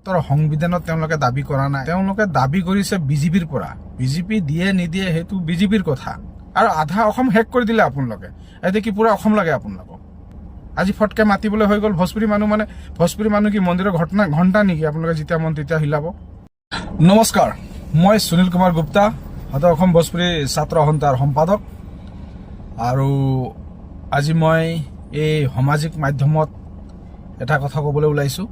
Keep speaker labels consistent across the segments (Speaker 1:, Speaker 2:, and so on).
Speaker 1: ভাৰতৰ সংবিধানত তেওঁলোকে দাবী কৰা নাই, তেওঁলোকে দাবী কৰিছে বিজেপিৰ পৰা। বিজেপি দিয়ে নিদিয়ে সেইটো বিজেপিৰ কথা। আৰু আধা অসম শেষ কৰি দিলে আপোনালোকে, এতিয়া কি পুৰা অসম লাগে আপোনালোকক? আজি ফটকে মাতিবলৈ হৈ গ'ল ভোজপুৰী মানুহ, মানে ভোজপুৰী মানুহ কি মন্দিৰৰ ঘণ্টা নেকি আপোনালোকে যেতিয়া মন তেতিয়া হিলাব? নমস্কাৰ, মই সুনীল কুমাৰ গুপ্তা, সদৌ অসম ভোজপুৰী ছাত্ৰ সন্থাৰ সম্পাদক। আৰু আজি মই এই সামাজিক মাধ্যমত এটা কথা ক'বলৈ ওলাইছোঁ।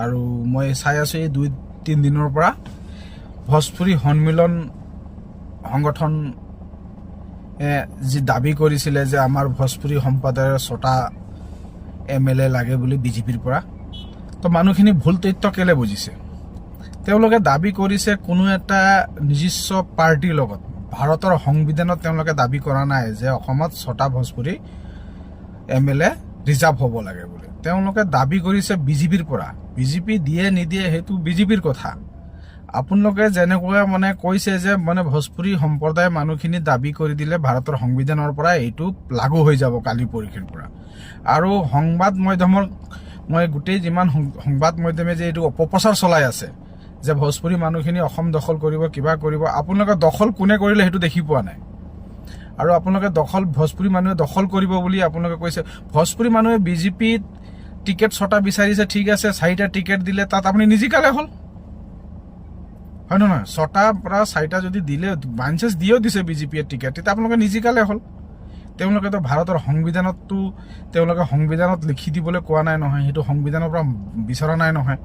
Speaker 1: আৰু মই চাই আছোঁ এই 2-3 দিনৰ পৰা ভোজপুৰী সন্মিলন সংগঠন যি দাবী কৰিছিলে যে আমাৰ ভোজপুৰী সম্প্ৰদায়ৰ 6টা MLA লাগে বুলি বিজেপিৰ পৰা, তো মানুহখিনি ভুল তথ্য কেলে বুজিছে। তেওঁলোকে দাবী কৰিছে কোনো এটা নিজস্ব পাৰ্টিৰ লগত। ভাৰতৰ সংবিধানত তেওঁলোকে দাবী কৰা নাই যে অসমত 6টা ভোজপুৰী MLA ৰিজাৰ্ভ হ'ব লাগে বুলি। তেওঁলোকে দাবী কৰিছে বিজেপিৰ পৰা। বিজেপি দিয়ে নিদিয়ে সেইটো বিজেপিৰ কথা। আপোনালোকে যেনেকৈ মানে কৈছে যে মানে ভোজপুৰী সম্প্ৰদায়ৰ মানুহখিনি দাবী কৰি দিলে ভাৰতৰ সংবিধানৰ পৰা এইটো লাগু হৈ যাব কালি পৰহিৰ পৰা। আৰু সংবাদ মাধ্যমৰ মই গোটেই যিমান সংবাদ মাধ্যমে যে এইটো অপপ্ৰচাৰ চলাই আছে যে ভোজপুৰী মানুহখিনি অসম দখল কৰিব, কিবা কৰিব, আপোনালোকে দখল কোনে কৰিলে সেইটো দেখি পোৱা নাই। আৰু আপোনালোকে ভোজপুৰী মানুহে দখল কৰিব বুলি আপোনালোকে কৈছে। ভোজপুৰী মানুহে বিজেপিত টিকেট 6টা বিচাৰিছে, ঠিক আছে, 4টা টিকেট দিলে, তাত আপুনি নিজিকালে হ'ল, হয় নহয়? 6টাৰ পৰা 4টা যদি দিলে, বাঞ্চেছ দিও দিছে বিজেপিয়ে টিকেট, তেতিয়া আপোনালোকে নিজিকালে হ'ল। তেওঁলোকেতো ভাৰতৰ সংবিধানততো তেওঁলোকে সংবিধানত লিখি দিবলৈ কোৱা নাই নহয়, সেইটো সংবিধানৰ পৰা বিচৰা নাই নহয়।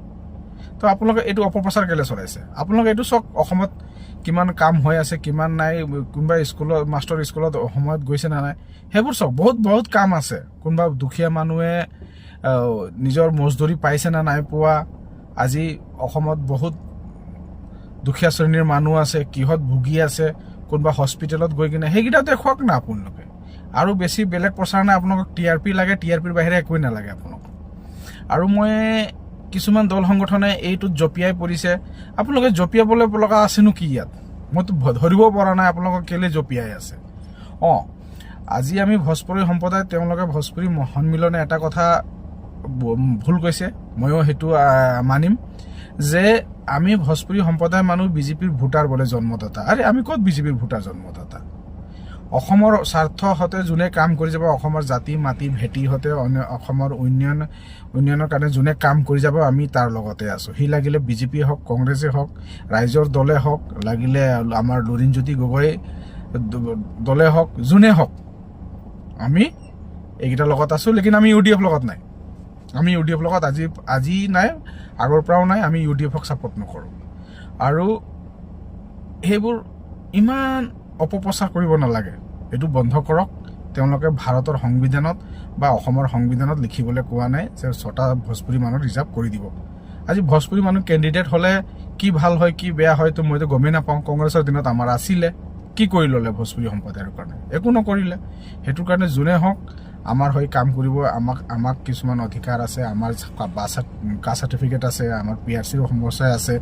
Speaker 1: তো আপোনালোকে এইটো অপপ্ৰচাৰ কেলে চলাইছে? আপোনালোকে এইটো চাওক, অসমত কিমান কাম হৈ আছে, কিমান নাই, কোনোবা স্কুলত মাষ্টৰ স্কুলত সময়ত গৈছে না নাই, সেইবোৰ চাওক। বহুত কাম আছে। কোনোবা দুখীয়া মানুহে নিজৰ মজদুৰি পাইছে না নাই পোৱা। আজি অসমত বহুত দুখীয়া শ্ৰেণীৰ মানুহ আছে, কিহত ভুগি আছে, কোনোবা হস্পিটেলত গৈ কিনে সেইকেইটা দেখুৱাওক না আপোনালোকে। আৰু বেছি বেলেগ প্ৰচাৰ নাই। আপোনালোকক TRP লাগে, TRPৰ বাহিৰে একোৱেই নালাগে আপোনালোকক। আৰু মই কিছুমান দল সংগঠনে এইটোত জঁপিয়াই পৰিছে। আপোনালোকে জঁপিয়াবলৈ লগা আছেনো কি ইয়াত? মইতো ধৰিব পৰা নাই আপোনালোকক কেলে জঁপিয়াই আছে। আজি আমি ভোজপুৰী সম্প্ৰদায়, তেওঁলোকে ভোজপুৰী সন্মিলনে এটা কথা ভুল কৈছে, ময়ো সেইটো মানিম, যে আমি ভোজপুৰী সম্প্ৰদায়ৰ মানুহ বিজেপিৰ ভোটাৰ বোলে জন্মদাতা। আৰে আমি ক'ত বিজেপিৰ ভোটাৰ জন্মদাতা? অসমৰ স্বাৰ্থ হতে যোনে কাম কৰি যাব, অসমৰ জাতি মাটি ভেটি হতে অসমৰ উন্নয়নৰ কাৰণে যোনে কাম কৰি যাব, আমি তাৰ লগতে আছোঁ। সি লাগিলে বিজেপি হওক, কংগ্ৰেছে হওক, ৰাইজৰ দলে হওক, লাগিলে আমাৰ লুৰিণজ্যোতি গগৈ দলে হওক, যোনে হওক, আমি এইকেইটাৰ লগত আছোঁ। লেকিন আমি UDF লগত নাই। আমি UDF লগত আজি নাই, আগৰ পৰাও নাই। আমি UDFক ছাপোৰ্ট নকৰোঁ। আৰু সেইবোৰ ইমান অপপ্ৰচাৰ কৰিব নালাগে, এইটো বন্ধ কৰক। তেওঁলোকে ভাৰতৰ সংবিধানত বা অসমৰ সংবিধানত লিখিবলৈ কোৱা নাই যে 6টা ভোজপুৰী মানুহ ৰিজাৰ্ভ কৰি দিব। আজি ভোজপুৰী মানুহ কেণ্ডিডেট হ'লে কি ভাল হয় কি বেয়া হয় তো মইতো গমেই নাপাওঁ। কংগ্ৰেছৰ দিনত আমাৰ আছিলে, কি কৰি ল'লে ভোজপুৰী সম্প্ৰদায়ৰ কাৰণে? একো নকৰিলে। সেইটো কাৰণে যোনে হওক আমাৰ হৈ কাম কৰিব। আমাক কিছুমান অধিকাৰ আছে, আমাৰ কাষ্ট চাৰ্টিফিকেট আছে, আমাৰ PRCৰ সমস্যা আছে,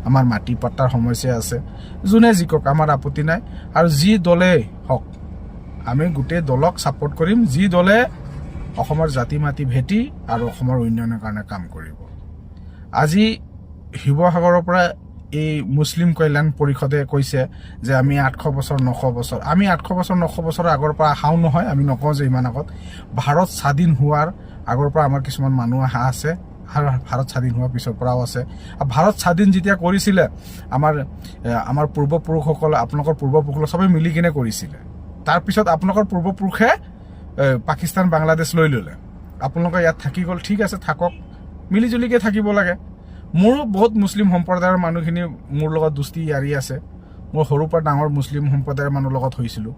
Speaker 1: আমাৰ মাটি পট্টাৰ সমস্যা আছে। যোনে জিকক আমাৰ আপত্তি নাই। আৰু যি দলেই হওক আমি গোটেই দলক ছাপোৰ্ট কৰিম, যি দলে অসমৰ জাতি মাটি ভেটি আৰু অসমৰ উন্নয়নৰ কাৰণে কাম কৰিব। আজি শিৱসাগৰৰ পৰা এই মুছলিম কল্যাণ পৰিষদে কৈছে যে আমি 800 বছৰ 900 বছৰ, আমি 800 বছৰ 900 বছৰৰ আগৰ পৰা আহাও নহয়, আমি নকওঁ যে ইমান আগত। ভাৰত স্বাধীন হোৱাৰ আগৰ পৰা আমাৰ কিছুমান মানুহ অহা আছে, ভাৰত স্বাধীন হোৱাৰ পিছৰ পৰাও আছে। ভাৰত স্বাধীন যেতিয়া কৰিছিলে আমাৰ পূৰ্বপুৰুষসকলে, আপোনালোকৰ পূৰ্বপুৰুষসকলে চবেই মিলি কিনে কৰিছিলে। তাৰপিছত আপোনালোকৰ পূৰ্বপুৰুষে পাকিস্তান বাংলাদেশ লৈ ল'লে, আপোনালোকে ইয়াত থাকি গ'ল। ঠিক আছে, থাকক, মিলিজুলিকে থাকিব লাগে। মোৰো বহুত মুছলিম সম্প্ৰদায়ৰ মানুহখিনি মোৰ লগত দোস্তি ইয়াৰি আছে। মোৰ সৰুৰ পৰা ডাঙৰ মুছলিম সম্প্ৰদায়ৰ মানুহৰ লগত হৈছিলোঁ।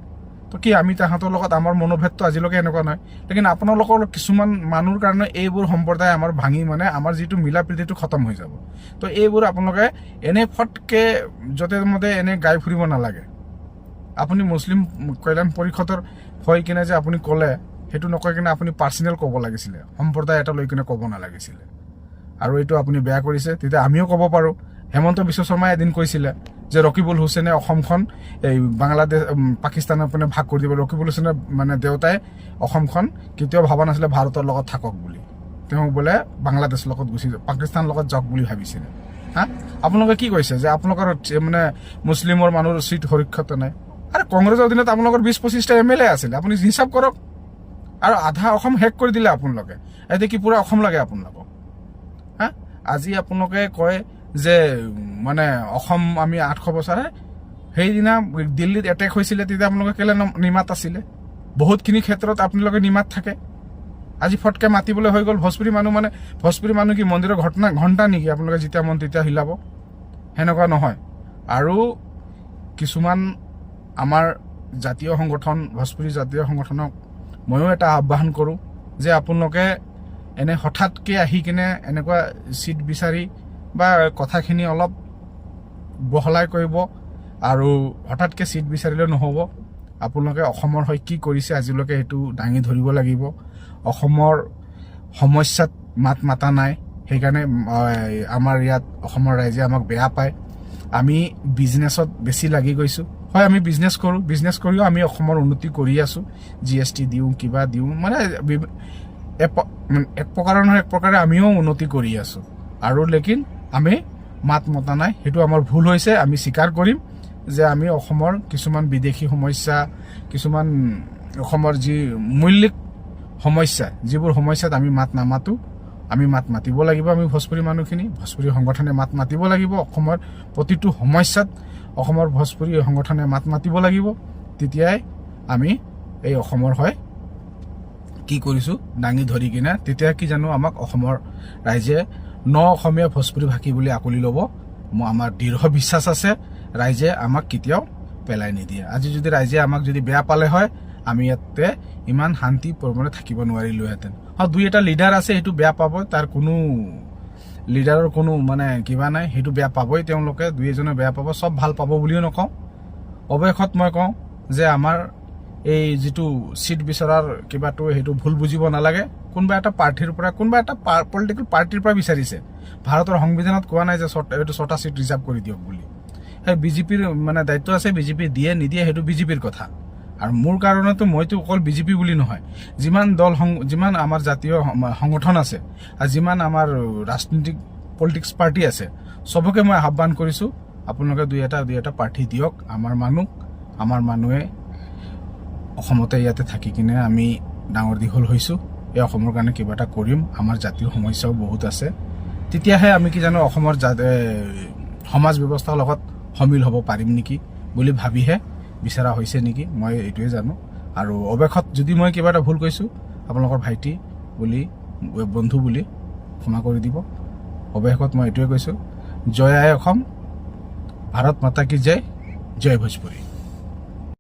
Speaker 1: তো কি আমি তাহাঁতৰ লগত আমাৰ মনোভেদটো আজিলৈকে এনেকুৱা নহয়। লেকিন আপোনালোকৰ কিছুমান মানুহৰ কাৰণে এইবোৰ সম্প্ৰদায় আমাৰ ভাঙি মানে আমাৰ যিটো মিলা প্ৰীতিটো খতম হৈ যাব। তো এইবোৰ আপোনালোকে এনে ফটকে য'তে মতে এনে গাই ফুৰিব নালাগে। আপুনি মুছলিম কল্যাণ পৰিষদৰ হৈ কিনে যে আপুনি ক'লে, সেইটো নকৈ কিনে আপুনি পাৰ্চনেল ক'ব লাগিছিলে, সম্প্ৰদায় এটা লৈ কিনে ক'ব নালাগিছিলে। আৰু এইটো আপুনি বেয়া কৰিছে। তেতিয়া আমিও ক'ব পাৰোঁ, হেমন্ত বিশ্ব শৰ্মাই এদিন কৈছিলে যে ৰকিবুল হুছেইনে অসমখন এই বাংলাদেশ পাকিস্তানৰ পিনে ভাগ কৰি দিব। ৰকিবুল হুছেইনে মানে দেউতাই অসমখন কেতিয়াও ভবা নাছিলে ভাৰতৰ লগত থাকক বুলি। তেওঁ বোলে বাংলাদেশৰ লগত গুচি পাকিস্তানৰ লগত যাওক বুলি ভাবিছিলে। হা আপোনালোকে কি কৈছে যে আপোনালোকৰ মানে মুছলিমৰ মানুহৰ চিট সুৰক্ষিত নাই? আৰে কংগ্ৰেছৰ দিনত আপোনালোকৰ 20-25টা MLA আছিলে, আপুনি হিচাপ কৰক। আৰু আধা অসম শেষ কৰি দিলে আপোনালোকে, এতিয়া কি পুৰা অসম লাগে আপোনালোকক? হা আজি আপোনালোকে কয় যে মানে অসম আমি 800 বছৰে, সেইদিনা দিল্লীত এটেক হৈছিলে তেতিয়া আপোনালোকে কেলে নিমাত আছিলে? বহুতখিনি ক্ষেত্ৰত আপোনালোকে নিমাত থাকে। আজি ফটকে মাতিবলৈ হৈ গ'ল। ভোজপুৰী মানুহ কি মন্দিৰৰ ঘণ্টা নেকি? আপোনালোকে যেতিয়া মন তেতিয়া হিলাব? সেনেকুৱা নহয়। আৰু কিছুমান আমাৰ জাতীয় সংগঠন, ভোজপুৰী জাতীয় সংগঠনক ময়ো এটা আহ্বান কৰোঁ যে আপোনালোকে এনে হঠাৎকৈ আহি কিনে এনেকুৱা চিট বিচাৰি বা কথাখিনি অলপ বহলাই কৰিব, আৰু হঠাৎকৈ চিট বিচাৰিলে নহ'ব। আপোনালোকে অসমৰ হৈ কি কৰিছে আজিলৈকে সেইটো দাঙি ধৰিব লাগিব। অসমৰ সমস্যাত মাত মাতা নাই, সেইকাৰণে আমাৰ ইয়াত অসমৰ ৰাইজে আমাক বেয়া পায়। আমি বিজনেছত বেছি লাগি গৈছোঁ। হয়, আমি বিজনেছ কৰোঁ, বিজনেছ কৰিও আমি অসমৰ উন্নতি কৰি আছোঁ। GST দিওঁ, কিবা দিওঁ, মানে এক প্ৰকাৰৰ নহয় এক প্ৰকাৰে আমিও উন্নতি কৰি আছোঁ। আৰু লেকিন আমি মাত মতা নাই, সেইটো আমাৰ ভুল হৈছে। আমি স্বীকাৰ কৰিম যে আমি অসমৰ কিছুমান বিদেশী সমস্যা, কিছুমান অসমৰ যি মৌলিক সমস্যা, যিবোৰ সমস্যাত আমি মাত নামাতো, আমি মাত মাতিব লাগিব। আমি ভোজপুৰী মানুহখিনি, ভোজপুৰী সংগঠনে মাত মাতিব লাগিব। অসমৰ প্ৰতিটো সমস্যাত অসমৰ ভোজপুৰী সংগঠনে মাত মাতিব লাগিব। তেতিয়াই আমি এই অসমৰ হয় কি কৰিছোঁ দাঙি ধৰি কিনে, তেতিয়া কি জানো আমাক অসমৰ ৰাইজে অসমীয়া ভোজপুৰী ভাষী বুলি আঁকোৱালি ল'ব। আমাৰ দৃঢ় বিশ্বাস আছে ৰাইজে আমাক কেতিয়াও পেলাই নিদিয়ে। আজি যদি ৰাইজে আমাক যদি বেয়া পালে হয়, আমি ইয়াতে ইমান শান্তি পৰমৰে থাকিব নোৱাৰিলোহেঁতেন। দুই এটা লিডাৰ আছে, সেইটো বেয়া পাব, তাৰ কোনো লিডাৰৰ কোনো মানে কিবা নাই, সেইটো বেয়া পাবই তেওঁলোকে। দুই এজনে বেয়া পাব, চব ভাল পাব বুলিও নকওঁ। অৱশেষত মই কওঁ যে আমাৰ এই যিটো চিট বিচৰাৰ কিবাটো সেইটো ভুল বুজিব নালাগে। কোনোবা এটা পাৰ্টিৰ পৰা, কোনোবা এটা পলিটিকেল পাৰ্টিৰ পৰা বিচাৰিছে। ভাৰতৰ সংবিধানত কোৱা নাই যে এইটো 6টা চিট ৰিজাৰ্ভ কৰি দিয়ক বুলি। সেই বিজেপিৰ মানে দায়িত্ব আছে, বিজেপি দিয়ে নিদিয়ে সেইটো বিজেপিৰ কথা। আৰু মোৰ কাৰণেতো মইতো অকল বিজেপি বুলি নহয়, যিমান দল যিমান আমাৰ জাতীয় সংগঠন আছে আৰু যিমান আমাৰ ৰাজনৈতিক পলিটিক্স পাৰ্টি আছে, চবকে মই আহ্বান কৰিছোঁ আপোনালোকে দুই এটা পাৰ্টি দিয়ক। আমাৰ মানুহে অসমতে ইয়াতে থাকি কিনে আমি ডাঙৰ দীঘল হৈছোঁ। এই অসমৰ কাৰণে কিবা এটা কৰিম। আমাৰ জাতীয় সমস্যাও বহুত আছে, তেতিয়াহে আমি কি জানো অসমৰ সমাজ ব্যৱস্থাৰ লগত সমিল হ'ব পাৰিম নেকি বুলি ভাবিহে বিচৰা হৈছে নেকি, মই এইটোৱে জানো। আৰু অৱশেষত যদি মই কিবা এটা ভুল কৈছোঁ, আপোনালোকৰ ভাইটি বুলি, বন্ধু বুলি ক্ষমা কৰি দিব। অৱশেষত মই এইটোৱে কৈছোঁ, জয় আই অসম, ভাৰত মাতা কি জয়, জয় ভোজপুৰী।